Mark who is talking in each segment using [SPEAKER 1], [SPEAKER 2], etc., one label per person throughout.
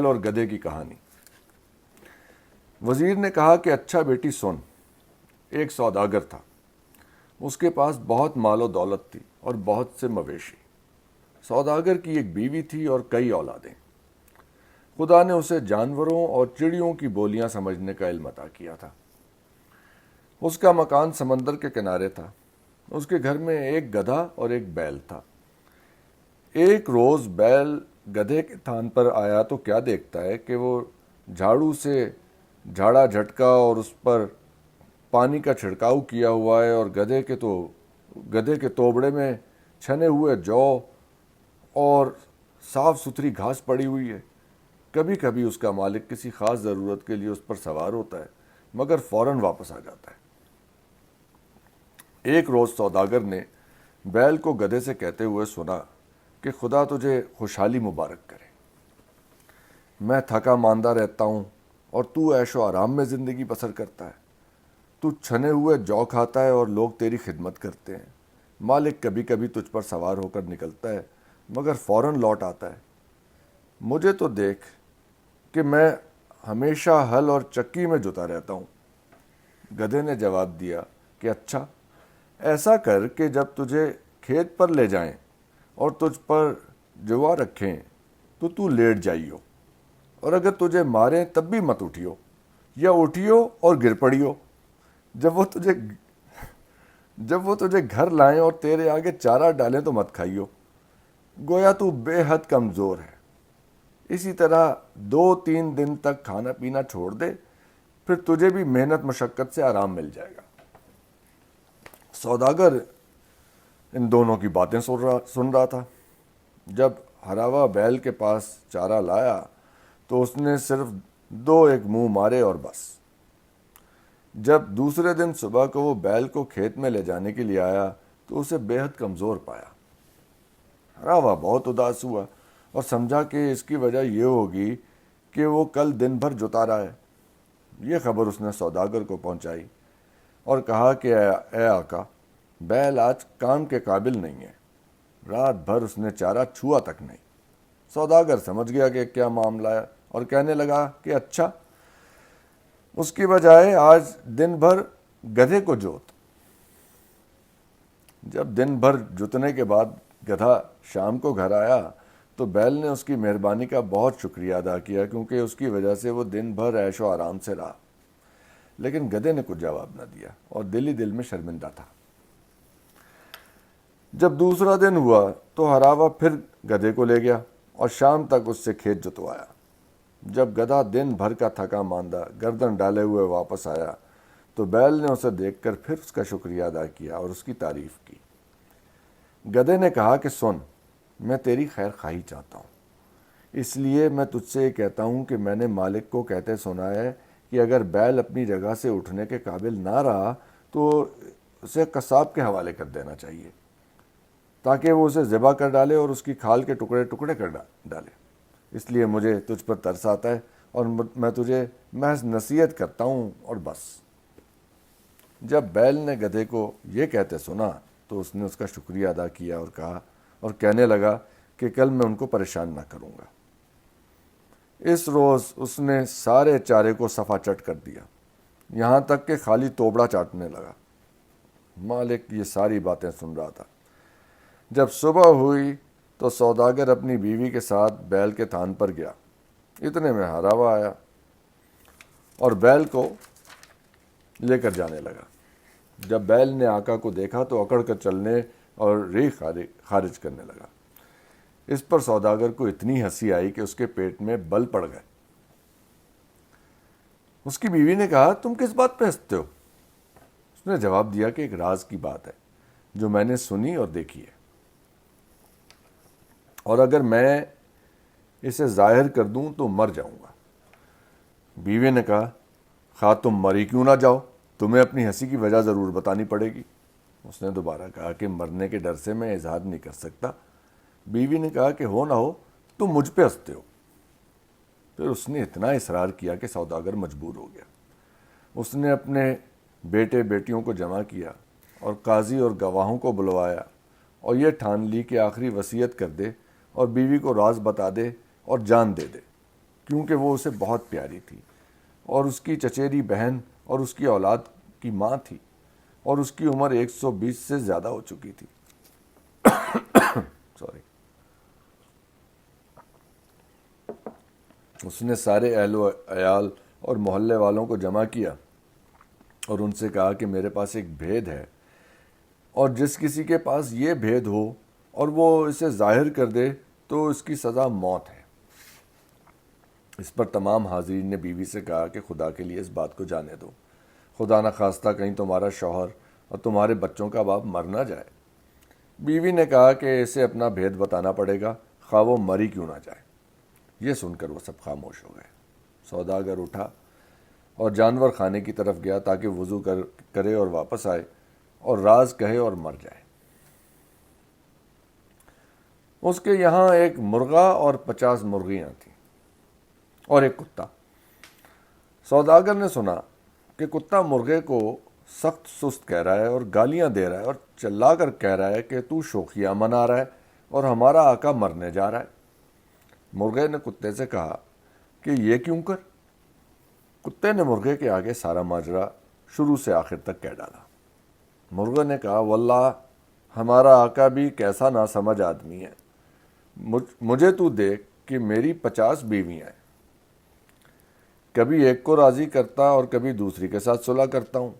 [SPEAKER 1] اور گدھے کی کہانی۔ وزیر نے کہا کہ اچھا بیٹی سن، ایک سوداگر تھا، اس کے پاس بہت مال و دولت تھی اور بہت سے مویشی۔ سوداگر کی ایک بیوی تھی اور کئی اولادیں۔ خدا نے اسے جانوروں اور چڑیوں کی بولیاں سمجھنے کا علم عطا کیا تھا۔ اس کا مکان سمندر کے کنارے تھا۔ اس کے گھر میں ایک گدھا اور ایک بیل تھا۔ ایک روز بیل گدھے کے تھان پر آیا تو کیا دیکھتا ہے کہ وہ جھاڑو سے جھاڑا جھٹکا اور اس پر پانی کا چھڑکاؤ کیا ہوا ہے، اور گدھے کے توبڑے میں چھنے ہوئے جو اور صاف ستھری گھاس پڑی ہوئی ہے۔ کبھی کبھی اس کا مالک کسی خاص ضرورت کے لیے اس پر سوار ہوتا ہے، مگر فوراً واپس آ جاتا ہے۔ ایک روز سوداگر نے بیل کو گدھے سے کہتے ہوئے سنا کہ خدا تجھے خوشحالی مبارک کرے، میں تھکا ماندہ رہتا ہوں اور تو عیش و آرام میں زندگی بسر کرتا ہے۔ تو چھنے ہوئے جو کھاتا ہے اور لوگ تیری خدمت کرتے ہیں۔ مالک کبھی کبھی تجھ پر سوار ہو کر نکلتا ہے، مگر فوراً لوٹ آتا ہے۔ مجھے تو دیکھ کہ میں ہمیشہ ہل اور چکی میں جتا رہتا ہوں۔ گدھے نے جواب دیا کہ اچھا، ایسا کر کہ جب تجھے کھیت پر لے جائیں اور تجھ پر جوا رکھیں تو لیٹ جائیو، اور اگر تجھے ماریں تب بھی مت اٹھیو، یا اٹھیو اور گر پڑیو۔ جب وہ تجھے گھر لائیں اور تیرے آگے چارہ ڈالیں تو مت کھائیو، گویا تو بے حد کمزور ہے۔ اسی طرح 2-3 دن تک کھانا پینا چھوڑ دے، پھر تجھے بھی محنت مشقت سے آرام مل جائے گا۔ سوداگر ان دونوں کی باتیں سن رہا تھا۔ جب ہراوا بیل کے پاس چارہ لایا تو اس نے صرف 2 منہ مارے اور بس۔ جب دوسرے دن صبح کو وہ بیل کو کھیت میں لے جانے کے لیے آیا تو اسے بے حد کمزور پایا۔ ہراوا بہت اداس ہوا اور سمجھا کہ اس کی وجہ یہ ہوگی کہ وہ کل دن بھر جتا رہا ہے۔ یہ خبر اس نے سوداگر کو پہنچائی اور کہا کہ اے آقا، بیل آج کام کے قابل نہیں ہے، رات بھر اس نے چارہ چھوا تک نہیں۔ سوداگر سمجھ گیا کہ کیا معاملہ ہے اور کہنے لگا کہ اچھا، اس کی بجائے آج دن بھر گدھے کو جوت۔ جب دن بھر جتنے کے بعد گدھا شام کو گھر آیا تو بیل نے اس کی مہربانی کا بہت شکریہ ادا کیا، کیونکہ اس کی وجہ سے وہ دن بھر عیش و آرام سے رہا۔ لیکن گدھے نے کچھ جواب نہ دیا اور دل ہی دل میں شرمندہ تھا۔ جب دوسرا دن ہوا تو ہراوا پھر گدھے کو لے گیا اور شام تک اس سے کھیت جتوایا۔ جب گدھا دن بھر کا تھکا ماندہ گردن ڈالے ہوئے واپس آیا تو بیل نے اسے دیکھ کر پھر اس کا شکریہ ادا کیا اور اس کی تعریف کی۔ گدھے نے کہا کہ سن، میں تیری خیر خواہی چاہتا ہوں، اس لیے میں تجھ سے یہ کہتا ہوں کہ میں نے مالک کو کہتے سنا ہے کہ اگر بیل اپنی جگہ سے اٹھنے کے قابل نہ رہا تو اسے قصاب کے حوالے کر دینا چاہیے، تاکہ وہ اسے ذبح کر ڈالے اور اس کی کھال کے ٹکڑے ٹکڑے کر ڈالے۔ اس لیے مجھے تجھ پر ترس آتا ہے اور میں تجھے محض نصیحت کرتا ہوں اور بس۔ جب بیل نے گدھے کو یہ کہتے سنا تو اس نے اس کا شکریہ ادا کیا اور کہا اور کہنے لگا کہ کل میں ان کو پریشان نہ کروں گا۔ اس روز اس نے سارے چارے کو صفا چٹ کر دیا، یہاں تک کہ خالی توبڑا چاٹنے لگا۔ مالک یہ ساری باتیں سن رہا تھا۔ جب صبح ہوئی تو سوداگر اپنی بیوی کے ساتھ بیل کے تھان پر گیا۔ اتنے میں ہراوا آیا اور بیل کو لے کر جانے لگا۔ جب بیل نے آقا کو دیکھا تو اکڑ کر چلنے اور ریح خارج کرنے لگا۔ اس پر سوداگر کو اتنی ہنسی آئی کہ اس کے پیٹ میں بل پڑ گئے۔ اس کی بیوی نے کہا، تم کس بات پہ ہنستے ہو؟ اس نے جواب دیا کہ ایک راز کی بات ہے جو میں نے سنی اور دیکھی ہے، اور اگر میں اسے ظاہر کر دوں تو مر جاؤں گا۔ بیوی نے کہا، خواہ تم مری کیوں نہ جاؤ، تمہیں اپنی ہنسی کی وجہ ضرور بتانی پڑے گی۔ اس نے دوبارہ کہا کہ مرنے کے ڈر سے میں اظہار نہیں کر سکتا۔ بیوی نے کہا کہ ہو نہ ہو تم مجھ پہ ہنستے ہو۔ پھر اس نے اتنا اصرار کیا کہ سوداگر مجبور ہو گیا۔ اس نے اپنے بیٹے بیٹیوں کو جمع کیا اور قاضی اور گواہوں کو بلوایا اور یہ ٹھان لی کہ آخری وصیت کر دے اور بیوی کو راز بتا دے اور جان دے دے، کیونکہ وہ اسے بہت پیاری تھی اور اس کی چچیری بہن اور اس کی اولاد کی ماں تھی اور اس کی عمر 120 سے زیادہ ہو چکی تھی. سوری. اس نے سارے اہل و عیال اور محلے والوں کو جمع کیا اور ان سے کہا کہ میرے پاس ایک بھید ہے، اور جس کسی کے پاس یہ بھید ہو اور وہ اسے ظاہر کر دے تو اس کی سزا موت ہے. اس پر تمام حاضرین نے بیوی سے کہا کہ خدا کے لیے اس بات کو جانے دو، خدا نہ خواستہ کہیں تمہارا شوہر اور تمہارے بچوں کا باپ مر نہ جائے. بیوی نے کہا کہ اسے اپنا بھید بتانا پڑے گا، خواہ وہ مری کیوں نہ جائے. یہ سن کر وہ سب خاموش ہو گئے. سوداگر اٹھا اور جانور خانے کی طرف گیا تاکہ وضو کرے اور واپس آئے اور راز کہے اور مر جائے. اس کے یہاں ایک مرغا اور 50 مرغیاں تھیں اور ایک کتا. سوداگر نے سنا کہ کتا مرغے کو سخت سست کہہ رہا ہے اور گالیاں دے رہا ہے اور چلا کر کہہ رہا ہے کہ تو شوخیاں منا رہا ہے اور ہمارا آقا مرنے جا رہا ہے. مرغے نے کتے سے کہا کہ یہ کیوں کر؟ کتے نے مرغے کے آگے سارا ماجرا شروع سے آخر تک کہہ ڈالا. مرغے نے کہا واللہ ہمارا آقا بھی کیسا ناسمجھ آدمی ہے. مجھے تو دیکھ کہ میری 50 بیویاں ہیں، کبھی ایک کو راضی کرتا اور کبھی دوسری کے ساتھ صلح کرتا ہوں.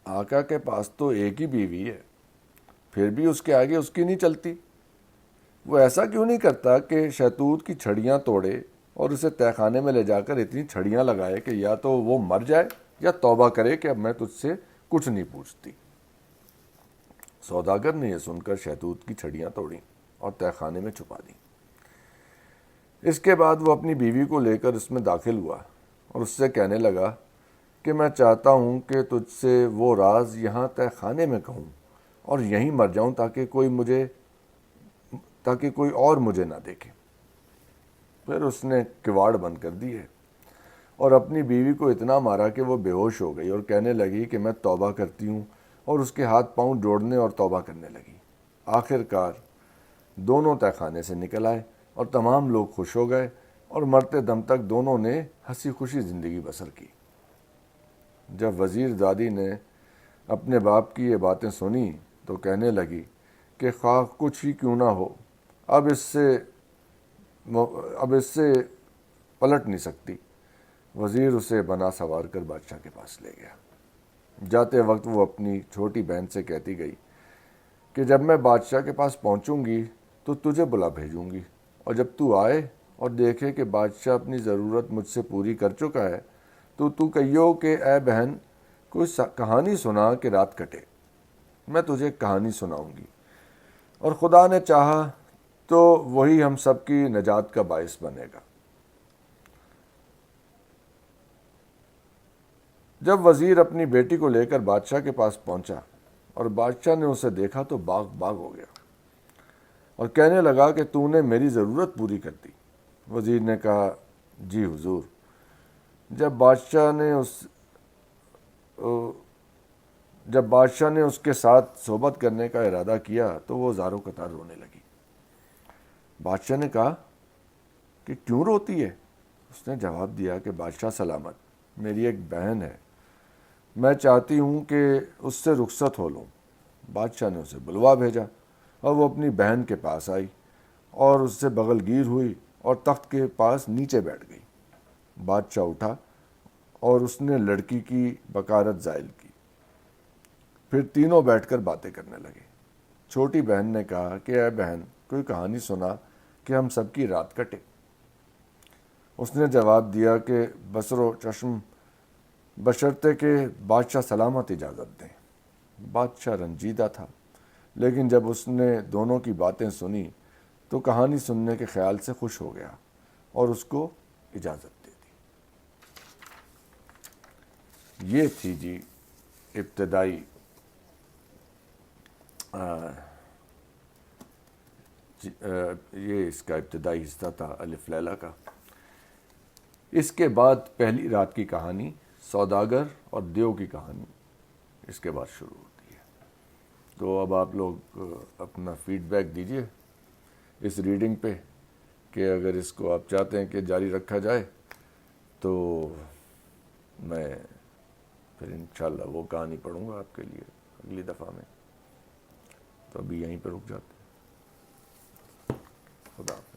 [SPEAKER 1] آقا کے پاس تو ایک ہی بیوی ہے، پھر بھی اس کے آگے اس کی نہیں چلتی. وہ ایسا کیوں نہیں کرتا کہ شہتوت کی چھڑیاں توڑے اور اسے تہہ خانے میں لے جا کر اتنی چھڑیاں لگائے کہ یا تو وہ مر جائے یا توبہ کرے کہ اب میں تجھ سے کچھ نہیں پوچھتی. سوداگر نے یہ سن کر شہتوت کی چھڑیاں توڑیں اور تہہ خانے میں چھپا دیں. اس کے بعد وہ اپنی بیوی کو لے کر اس میں داخل ہوا اور اس سے کہنے لگا کہ میں چاہتا ہوں کہ تجھ سے وہ راز یہاں تہہ خانے میں کہوں اور یہیں مر جاؤں تاکہ کوئی اور مجھے نہ دیکھے. پھر اس نے کواڑ بند کر دیے اور اپنی بیوی کو اتنا مارا کہ وہ بے ہوش ہو گئی اور کہنے لگی کہ میں توبہ کرتی ہوں، اور اس کے ہاتھ پاؤں جوڑنے اور توبہ کرنے لگی. آخر کار دونوں تہہ خانے سے نکل آئے اور تمام لوگ خوش ہو گئے اور مرتے دم تک دونوں نے ہنسی خوشی زندگی بسر کی. جب وزیر زادی نے اپنے باپ کی یہ باتیں سنی تو کہنے لگی کہ خواہ کچھ ہی کیوں نہ ہو، اب اس سے پلٹ نہیں سکتی. وزیر اسے بنا سوار کر بادشاہ کے پاس لے گیا. جاتے وقت وہ اپنی چھوٹی بہن سے کہتی گئی کہ جب میں بادشاہ کے پاس پہنچوں گی تو تجھے بلا بھیجوں گی، اور جب تو آئے اور دیکھے کہ بادشاہ اپنی ضرورت مجھ سے پوری کر چکا ہے تو کہیو کہ اے بہن کوئی کہانی سنا کہ رات کٹے. میں تجھے کہانی سناؤں گی، اور خدا نے چاہا تو وہی ہم سب کی نجات کا باعث بنے گا. جب وزیر اپنی بیٹی کو لے کر بادشاہ کے پاس پہنچا اور بادشاہ نے اسے دیکھا تو باغ ہو گیا اور کہنے لگا کہ تو نے میری ضرورت پوری کر دی. وزیر نے کہا جی حضور. جب بادشاہ نے اس کے ساتھ صحبت کرنے کا ارادہ کیا تو وہ زاروں قطار رونے لگی. بادشاہ نے کہا کہ کیوں روتی ہے؟ اس نے جواب دیا کہ بادشاہ سلامت، میری ایک بہن ہے، میں چاہتی ہوں کہ اس سے رخصت ہو لوں. بادشاہ نے اسے بلوا بھیجا اور وہ اپنی بہن کے پاس آئی اور اس سے بغل گیر ہوئی اور تخت کے پاس نیچے بیٹھ گئی. بادشاہ اٹھا اور اس نے لڑکی کی بکارت زائل کی. پھر تینوں بیٹھ کر باتیں کرنے لگے. چھوٹی بہن نے کہا کہ اے بہن کوئی کہانی سنا کہ ہم سب کی رات کٹے. اس نے جواب دیا کہ بصر و چشم بشرطے کہ بادشاہ سلامت اجازت دیں. بادشاہ رنجیدہ تھا، لیکن جب اس نے دونوں کی باتیں سنی تو کہانی سننے کے خیال سے خوش ہو گیا اور اس کو اجازت دے دی. یہ تھی جی ابتدائی یہ اس کا ابتدائی حصہ تھا الف لیلہ کا. اس کے بعد پہلی رات کی کہانی سوداگر اور دیو کی کہانی اس کے بعد شروع ہوتی ہے. تو اب آپ لوگ اپنا فیڈ بیک دیجئے اس ریڈنگ پہ کہ اگر اس کو آپ چاہتے ہیں کہ جاری رکھا جائے تو میں پھر انشاءاللہ وہ کہانی پڑھوں گا آپ کے لیے اگلی دفعہ میں. تو ابھی یہیں پہ رک جاتے ہیں. خدا حافظ.